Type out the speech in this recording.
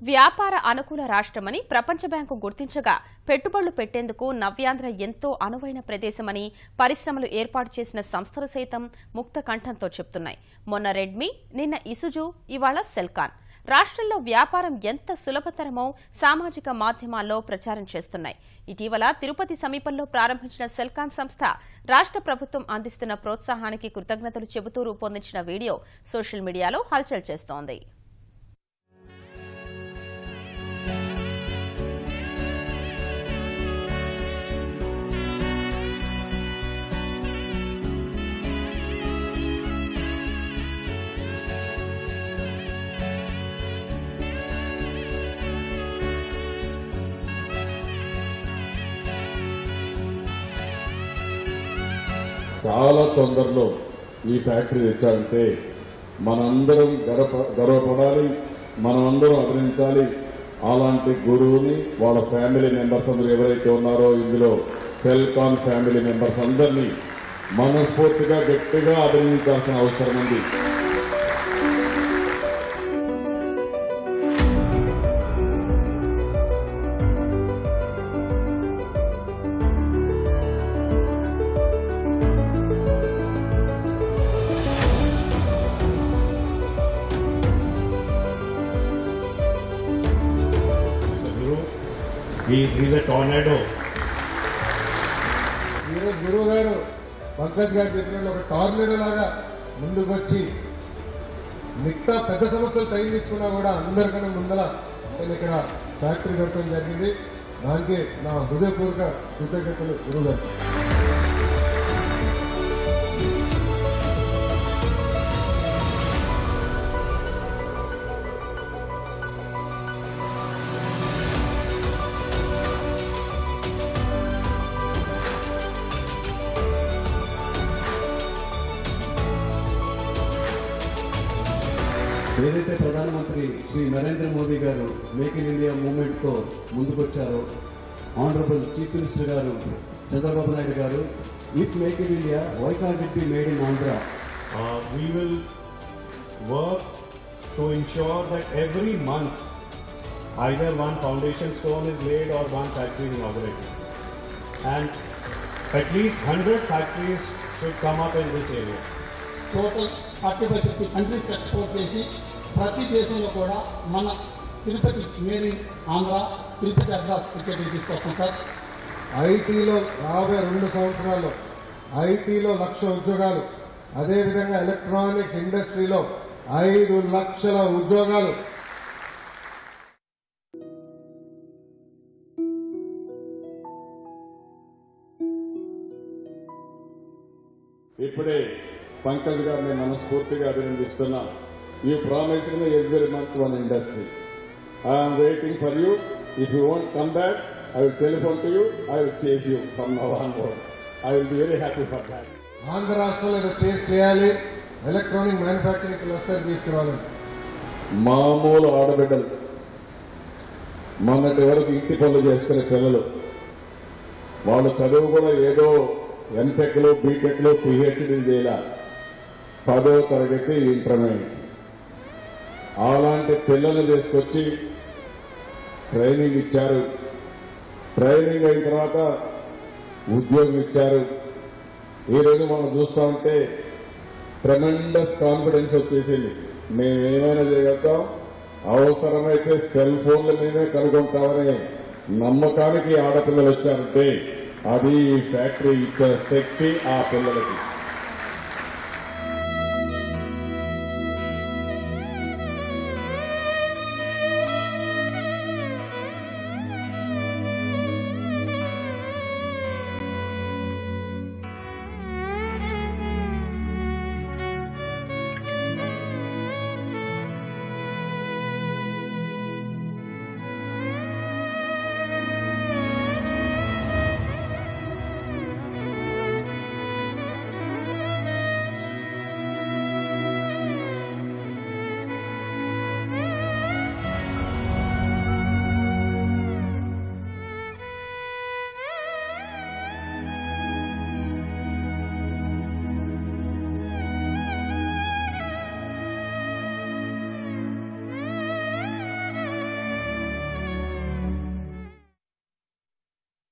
వ్యాపార అనుకూల రాష్ట్రమని ప్రపంచ బ్యాంకు గుర్తించగా పెట్టుబడులు పెట్టేందుకు నవ్యాంధ్ర ఎంతో అనువైన ప్రదేశమని పరిశ్రమలు ఏర్పాటు చేసిన సంస్థలు సైతం ముక్త కంఠంతో చెప్తున్నాయి. మొన్న రెడ్మీ, నిన్న ఇసుజు, ఇవాళ సెల్కాన్ రాష్ట్రంలో వ్యాపారం ఎంత సులభతరమో సామాజిక మాధ్యమాల్లో ప్రచారం చేస్తున్నాయి. ఇటీవల తిరుపతి సమీపంలో ప్రారంభించిన సెల్కాన్ సంస్థ రాష్ట్ర ప్రభుత్వం అందిస్తున్న ప్రోత్సాహానికి కృతజ్ఞతలు చెబుతూ రూపొందించిన వీడియో సోషల్ మీడియాలో హల్చల్ చేస్తోంది. చాలా తొందరలో ఈ ఫ్యాక్టరీ తెచ్చారంటే మనందరం గర్వపడాలి, మనమందరం అభినందించాలి. అలాంటి గురువుని వాళ్ళ ఫ్యామిలీ మెంబర్స్ అందరూ ఎవరైతే ఉన్నారో ఇందులో సెల్కాన్ ఫ్యామిలీ మెంబర్స్ అందరినీ మనస్ఫూర్తిగా గట్టిగా అభినందించాల్సిన అవసరం ఉంది. He's a tornado. ఈరోజు గురువు గారు పంకజ్ గారు చెప్పినట్లు ఒక టార్నడో లాగా ముందుకు వచ్చి మిగతా పెద్ద సమస్యలు టైం తీసుకున్నా కూడా అందరికన్నా ముందర ఇక్కడ ఫ్యాక్టరీ పెట్టడం జరిగింది. దానికి నా హృదయపూర్వక కృతజ్ఞతలు గురువు గారు. ఏదైతే ప్రధానమంత్రి శ్రీ నరేంద్ర మోదీ గారు మేక్ ఇన్ ఇండియా మూవ్మెంట్ తో ముందుకొచ్చారో, ఆనరబుల్ చీఫ్ మినిస్టర్ గారు చంద్రబాబు నాయుడు గారు, if make in India why can't it be made in Andhra? We will work to ensure that every month either one foundation stone is laid or one factory is inaugurated, and at least 100 factories should come up in this area. Total 45-50 countries export చేసి ప్రతి దేశంలో కూడా మన Tirupati made in Andhra, Tirupati address ఇక్కడికి తీసుకొస్తాం sir. ఐటీలో 52 సంవత్సరాల్లో ఐటీలో 1,00,000 ఉద్యోగాలు, అదేవిధంగా ఎలక్ట్రానిక్స్ ఇండస్ట్రీలో 5 లక్షల ఉద్యోగాలు. ఇప్పుడే పంకజ్ గారిని మనస్ఫూర్తిగా అభినందిస్తున్నా. You promised me every month one industry. I'm waiting for you. If you want come back, I will telephone to you, I will chase you from now onwards. I will be very happy for that. Andhra రాష్ట్రంలో ఏదో చేయాలి, electronic manufacturing cluster తీసుకురావాలి. మామూలు ఆడబిడ్డలు, మొన్నటి వరకు ఇంటి పనులు చేసుకునే పిల్లలు, వాళ్ళు చదువు కూడా ఏదో ఎంటెక్లు, బీటెక్లు, పిహెచ్డీలు చేయాల, 10వ తరగతి, ఇంటర్మీడియట్. అలాంటి పిల్లలు తీసుకొచ్చి ట్రైనింగ్ ఇచ్చారు. ట్రైనింగ్ అయిన తర్వాత ఉద్యోగం ఇచ్చారు. ఈరోజు మనం చూస్తా ఉంటే ట్రెమెండస్ కాన్ఫిడెన్స్ వచ్చేసింది. మేమేమైనా చేయగలుగుతాం, అవసరమైతే సెల్ ఫోన్లు మేమే కనుగొంటామనే నమ్మకానికి ఆడపిల్లలు వచ్చారంటే అది ఈ ఫ్యాక్టరీ ఇచ్చే శక్తి ఆ పిల్లలకి.